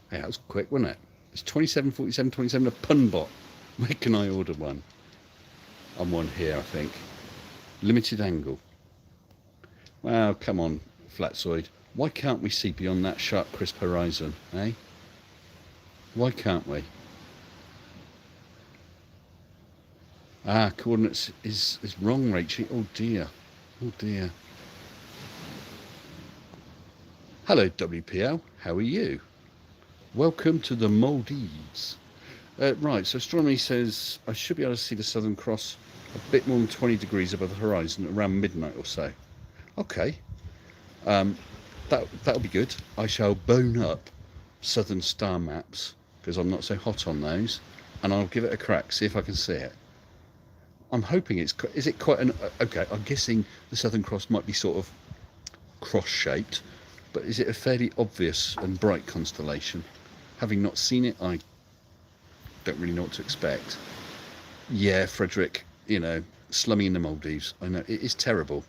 Hey, that was quick, wasn't it? It's 27.47.27 a pun bot. Where can I order one? I'm one here, I think. Limited angle. Wow, come on, Flatsoid. Why can't we see beyond that sharp, crisp horizon, eh? Why can't we? Ah, coordinates is wrong, Rachel. Oh dear. Oh dear. Hello, WPL. How are you? Welcome to the Maldives. Right, so Astronomy says I should be able to see the Southern Cross a bit more than 20 degrees above the horizon around midnight or so. Okay. That'll be good. I shall bone up Southern Star maps because I'm not so hot on those, and I'll give it a crack, see if I can see it. I'm hoping is it quite an, okay, I'm guessing the Southern Cross might be sort of cross-shaped, but is it a fairly obvious and bright constellation? Having not seen it, I don't really know what to expect. Yeah, Frederick, you know, slumming in the Maldives. I know, it is terrible.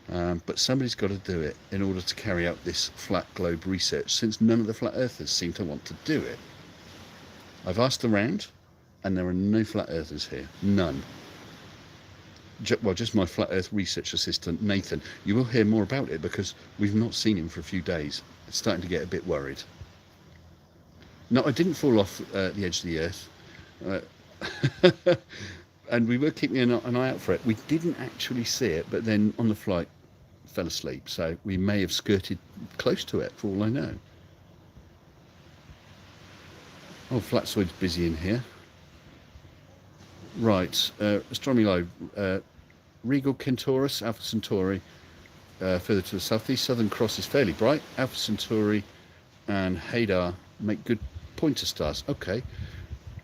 But somebody's got to do it in order to carry out this flat globe research, since none of the flat earthers seem to want to do it. I've asked around, and there are no flat earthers here. None. Well, just my flat earth research assistant, Nathan. You will hear more about it because we've not seen him for a few days. It's starting to get a bit worried. No, I didn't fall off the edge of the earth. And we were keeping an eye out for it. We didn't actually see it, but then on the flight fell asleep, so we may have skirted close to it for all I know. Oh, Flatsoid's busy in here. Right, Astronomy Live, Regal Centaurus, Alpha Centauri, further to the southeast. Southern Cross is fairly bright. Alpha Centauri and Hadar make good pointer stars. Okay.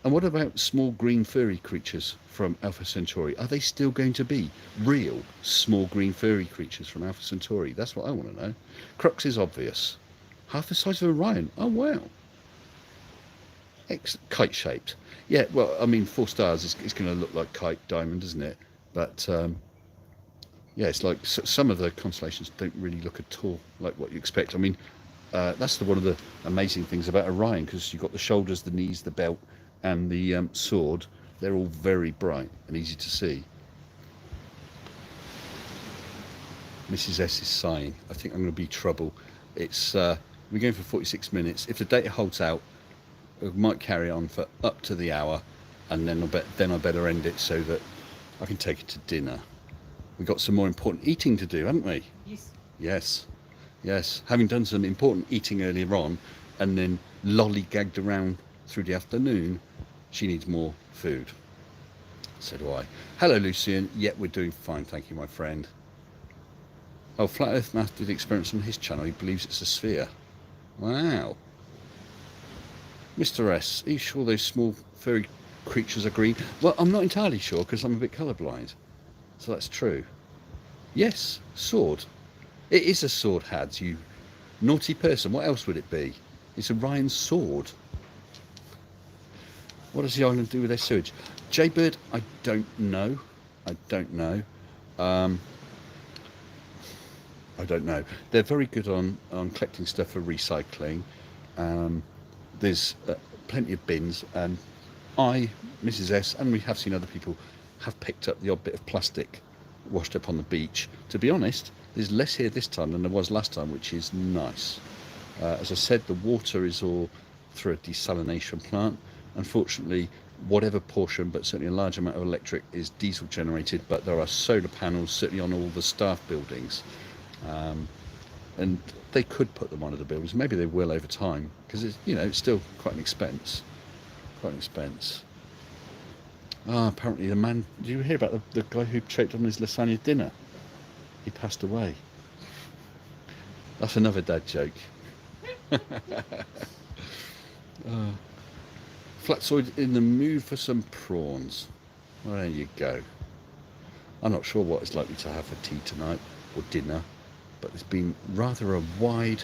And what about small green furry creatures from Alpha Centauri? Are they still going to be real small green furry creatures from Alpha Centauri? That's what I want to know. Crux is obvious. Half the size of Orion. Oh, wow. Kite-shaped. Yeah, well, I mean, 4 stars is going to look like kite diamond, isn't it? But, yeah, it's like some of the constellations don't really look at all like what you expect. I mean, that's one of the amazing things about Orion, because you've got the shoulders, the knees, the belt, and the sword. They're all very bright and easy to see. Mrs. S is sighing. I think I'm going to be trouble. It's we're going for 46 minutes. If the data holds out, we might carry on for up to the hour, and then I better end it so that I can take it to dinner. We've got some more important eating to do, haven't we? Yes. Yes. Yes. Having done some important eating earlier on, and then lollygagged around through the afternoon, she needs more food. So do I. Hello, Lucian. Yeah, we're doing fine, thank you, my friend. Oh, Flat Earth Math did experiments on his channel. He believes it's a sphere. Wow. Mr. S, are you sure those small furry creatures are green? Well, I'm not entirely sure because I'm a bit colourblind. So that's true. Yes, sword. It is a sword, Hads, you naughty person. What else would it be? It's Orion's sword. What does the island do with their sewage? Jaybird, I don't know. I don't know. I don't know. They're very good on collecting stuff for recycling. There's plenty of bins, and I, Mrs. S, and we have seen other people have picked up the odd bit of plastic washed up on the beach. To be honest, there's less here this time than there was last time, which is nice. As I said, the water is all through a desalination plant. Unfortunately, whatever portion, but certainly a large amount of electric, is diesel generated, but there are solar panels certainly on all the staff buildings. and they could put them on other buildings. Maybe they will over time, because it's, you know, it's still quite an expense. Quite an expense. Ah, apparently the man. Did you hear about the guy who choked on his lasagna dinner? He passed away. That's another dad joke. Flatsoid in the mood for some prawns. Well, there you go. I'm not sure what it's likely to have for tea tonight or dinner, but there's been rather a wide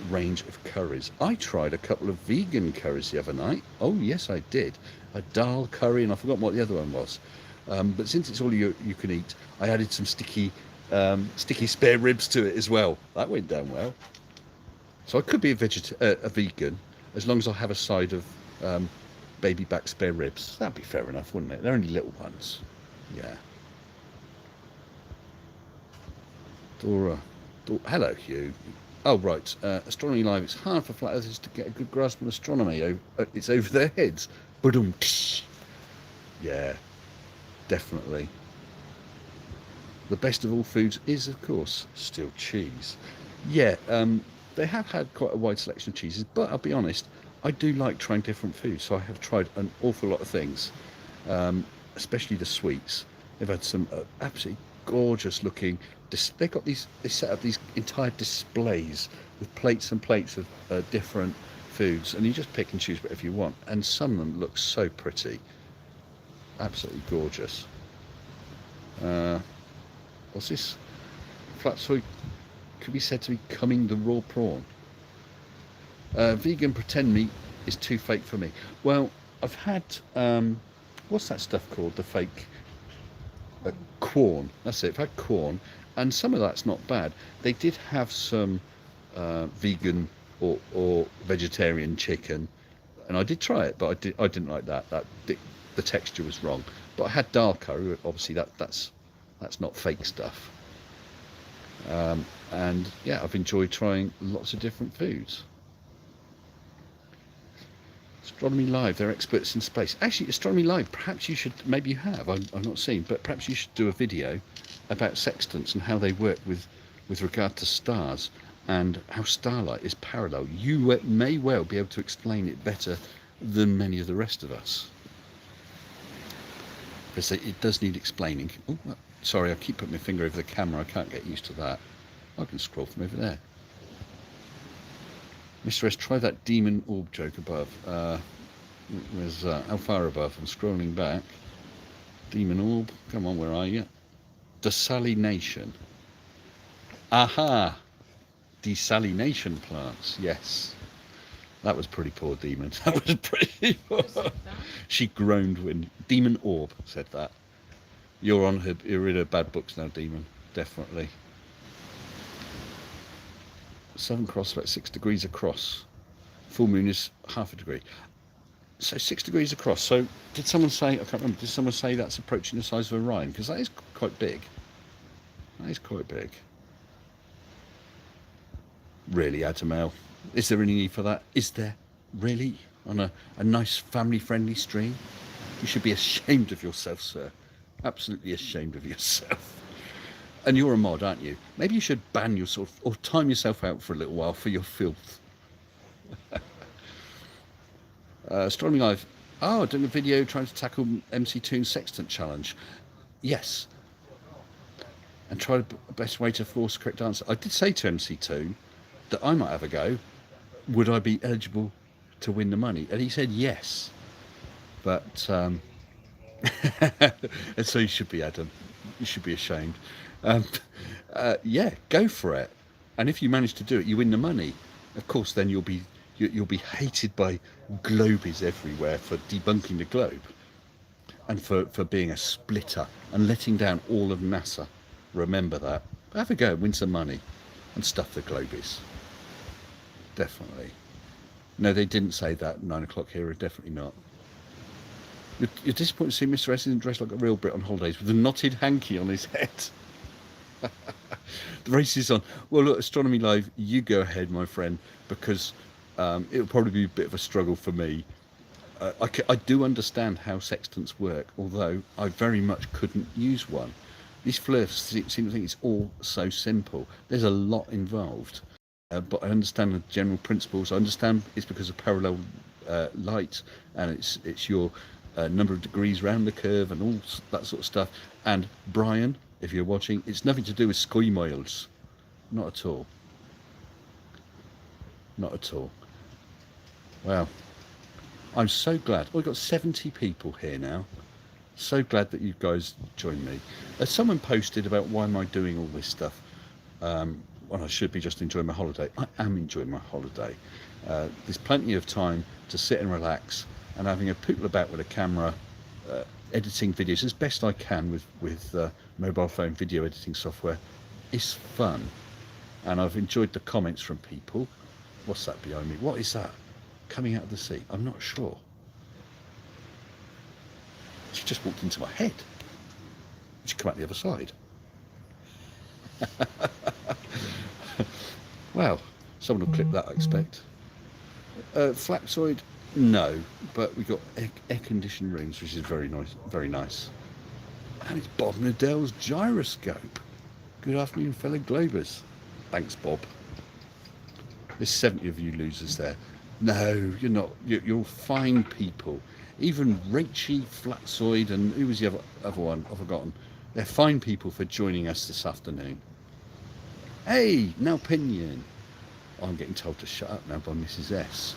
range of curries. I tried a couple of vegan curries the other night. Oh yes, I did. A dal curry, and I forgot what the other one was. But since it's all you can eat, I added some sticky spare ribs to it as well. That went down well. So I could be a vegan as long as I have a side of baby back spare ribs. That'd be fair enough, wouldn't it? They're only little ones. Yeah. Dora. Hello, Hugh. Oh, right. Astronomy Live. It's hard for flat earthers to get a good grasp on astronomy. It's over their heads. Ba-dum. Yeah, definitely. The best of all foods is, of course, still cheese. Yeah, they have had quite a wide selection of cheeses, but I'll be honest, I do like trying different foods, so I have tried an awful lot of things, especially the sweets. They've had some absolutely gorgeous looking. They set up these entire displays with plates and plates of different foods, and you just pick and choose whatever you want. And some of them look so pretty, absolutely gorgeous. What's this? Flat soy could be said to be coming the raw prawn. Vegan pretend meat is too fake for me. Well, I've had what's that stuff called? The fake corn. That's it. I've had corn, and some of that's not bad. They did have some vegan or vegetarian chicken, and I did try it, but I didn't like that. The texture was wrong. But I had dal curry. Obviously, that's not fake stuff. And yeah, I've enjoyed trying lots of different foods. Astronomy Live, they're experts in space. Actually, Astronomy Live, perhaps you should, maybe you have, I've not seen, but perhaps you should do a video about sextants and how they work with regard to stars and how starlight is parallel. You may well be able to explain it better than many of the rest of us. Because it does need explaining. Oh, sorry, I keep putting my finger over the camera. I can't get used to that. I can scroll from over there. Mr. S, try that demon orb joke above. How far above? I'm scrolling back. Demon orb. Come on, where are you? Desalination. Aha! Desalination plants. Yes. That was pretty poor, Demon. That was pretty poor. She groaned when Demon Orb said that. You're in her bad books now, Demon. Definitely. Southern Cross about 6 degrees across. Full moon is half a degree. So 6 degrees across. So did someone say, I can't remember, did someone say that's approaching the size of Orion? Because that is quite big. That is quite big. Really, Adamel? Is there any need for that? Is there? Really? On a nice family-friendly stream? You should be ashamed of yourself, sir. Absolutely ashamed of yourself. And you're a mod, aren't you? Maybe you should ban yourself or time yourself out for a little while for your filth. Astronomy Live. Oh, doing a video trying to tackle MC2 Sextant Challenge. Yes. And try the best way to force a correct answer. I did say to MC2 that I might have a go. Would I be eligible to win the money? And he said yes. But, and so you should be, Adam. You should be ashamed. Yeah, go for it. And if you manage to do it, you win the money. Of course, then you'll be hated by globies everywhere for debunking the globe and for being a splitter and letting down all of NASA. Remember that. Have a go, win some money and stuff the globies. Definitely. No, they didn't say that at 9 o'clock here. Definitely not. You're disappointed to see Mr. S isn't dressed like a real Brit on holidays with a knotted hanky on his head. The race is on. Well, look, Astronomy Live, you go ahead, my friend, because it'll probably be a bit of a struggle for me. I do understand how sextants work, although I very much couldn't use one. These fluffs seem to think it's all so simple. There's a lot involved, but I understand the general principles. I understand it's because of parallel light, and it's your number of degrees round the curve and all that sort of stuff. And Brian, if you're watching, it's nothing to do with sky miles, not at all, not at all. Wow, I'm so glad. We've got 70 people here now. So glad that you guys joined me. Someone posted about why am I doing all this stuff when I should be just enjoying my holiday. I am enjoying my holiday. There's plenty of time to sit and relax, and having a poodle about with a camera, editing videos as best I can with mobile phone video editing software is fun. And I've enjoyed the comments from people. What's that behind me? What is that coming out of the sea? I'm not sure. She just walked into my head. She come out the other side. Well, someone will clip that, I expect. Flapsoid, no, but we've got air-conditioned rooms, which is very nice, very nice. And it's Bob Nadell's Gyroscope. Good afternoon, fellow Globers. Thanks, Bob. There's 70 of you losers there. No, you're not. You're fine people. Even Rachy, Flatsoid, and who was the other one? I've forgotten. They're fine people for joining us this afternoon. Hey, now Pinion. I'm getting told to shut up now by Mrs. S.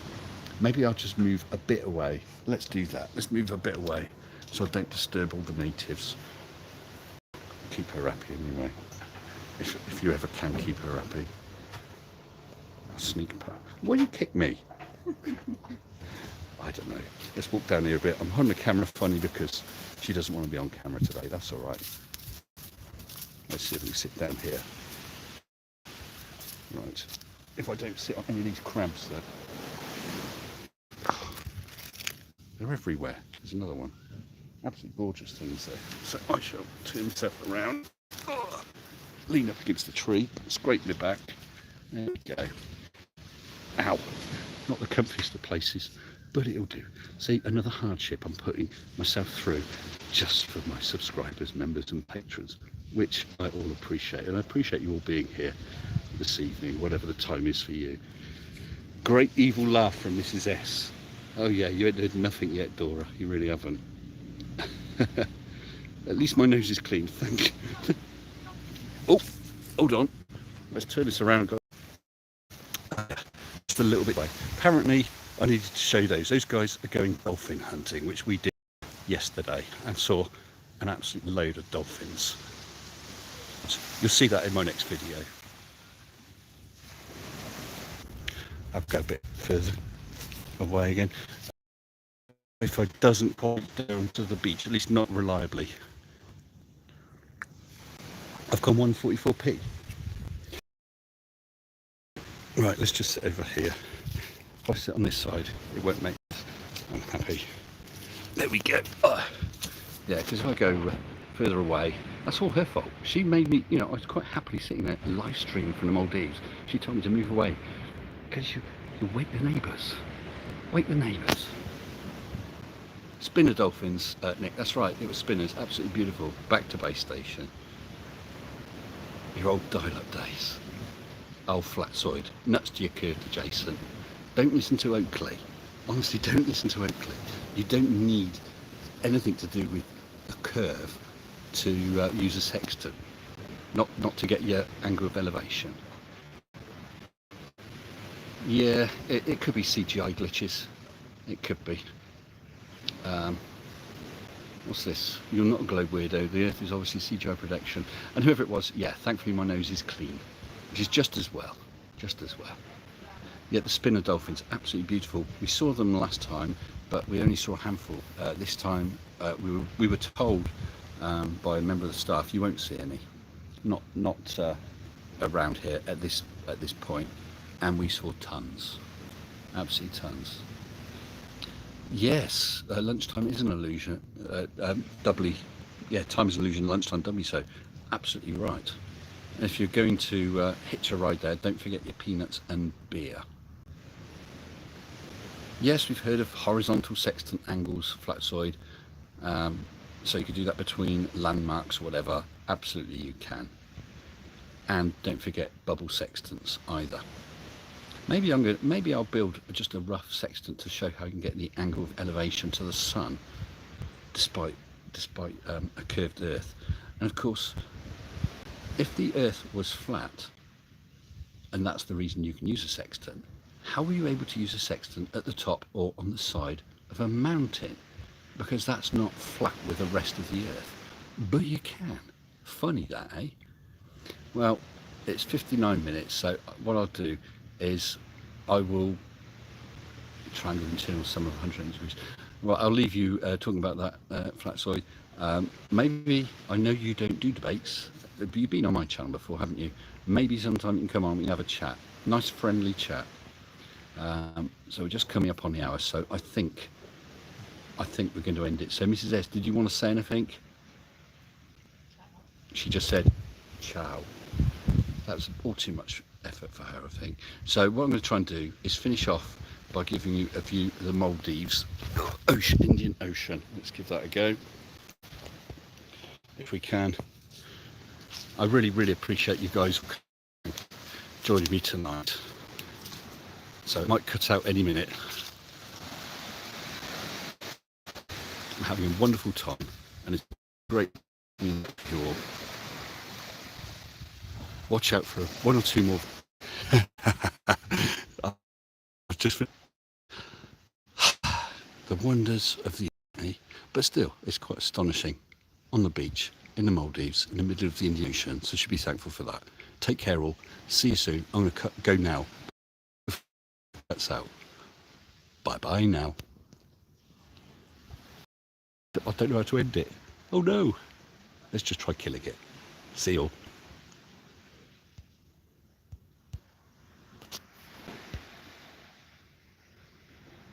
Maybe I'll just move a bit away. Let's do that. Let's move a bit away so I don't disturb all the natives. Keep her happy anyway. If you ever can keep her happy. I'll sneak past. Why you kick me? I don't know. Let's walk down here a bit. I'm holding the camera funny because she doesn't want to be on camera today. That's all right. Let's see if we can sit down here. Right. If I don't sit on any of these cramps, though. They're everywhere. There's another one. Absolutely gorgeous things there. So I shall turn myself around. Lean up against the tree. Scrape my back. There we go. Ow. Not the comfiest of places, but it'll do. See, another hardship I'm putting myself through just for my subscribers, members and patrons, which I all appreciate. And I appreciate you all being here this evening, whatever the time is for you. Great evil laugh from Mrs. S. Oh yeah, you ain't heard nothing yet, Dora. You really haven't. At least my nose is clean, thank you. Oh, hold on. Let's turn this around. Just a little bit away. Apparently, I needed to show you those. Those guys are going dolphin hunting, which we did yesterday, and saw an absolute load of dolphins. You'll see that in my next video. I'll go a bit further away again. If I doesn't point down to the beach, at least not reliably. I've gone 144p. Right, let's just sit over here. If I sit on this side, it won't make sense. I'm happy. There we go. Yeah, because if I go further away, that's all her fault. She made me, you know, I was quite happily sitting there live streaming from the Maldives. She told me to move away because you wake the neighbours. Wake the neighbours. Spinner dolphins, Nick, that's right, it was spinners, absolutely beautiful. Back to base station. Your old dial-up days. Old Flatsoid, nuts to your curve adjacent. Don't listen to Oakley. Honestly, don't listen to Oakley. You don't need anything to do with a curve to use a sextant. Not to get your angle of elevation. Yeah, it could be CGI glitches. It could be. What's this? You're not a globe weirdo. The Earth is obviously CGI production. And whoever it was, yeah, thankfully my nose is clean, which is just as well. Just as well. Yeah, the spinner dolphins, absolutely beautiful. We saw them last time, but we only saw a handful. This time, we were told by a member of the staff, you won't see any. Not around here at this point. And we saw tons. Absolutely tons. Yes, lunchtime is an illusion. Doubly, yeah, time is an illusion, lunchtime doubly so. Absolutely right. And if you're going to hitch a ride there, don't forget your peanuts and beer. Yes, we've heard of horizontal sextant angles, Flatsoid. So you could do that between landmarks or whatever. Absolutely you can. And don't forget bubble sextants either. Maybe I'll build just a rough sextant to show how you can get the angle of elevation to the sun despite a curved earth. And of course, if the earth was flat, and that's the reason you can use a sextant, how were you able to use a sextant at the top or on the side of a mountain? Because that's not flat with the rest of the earth. But you can. Funny that, eh? Well, it's 59 minutes, so what I'll do is I will try and live until some of 100 degrees. Well, I'll leave you talking about that flatsoid. Maybe, I know you don't do debates, but you've been on my channel before, haven't you? Maybe sometime you can come on and have a chat. Nice friendly chat. So we're just coming up on the hour, so I think we're going to end it. So Mrs. S, did you want to say anything? She just said ciao. That's all too much effort for her, I think. So what I'm going to try and do is finish off by giving you a view of the Maldives Ocean, Indian Ocean. Let's give that a go if we can. I really appreciate you guys joining me tonight. So it might cut out any minute. I'm having a wonderful time and it's great being with you all. Watch out for one or two more. I've just the wonders of the but still it's quite astonishing on the beach in the Maldives in the middle of the Indian Ocean, so should be thankful for that. Take care all, see you soon. I'm going to go now. That's out. Bye now. I don't know how to end it. Oh no, let's just try killing it. See you all.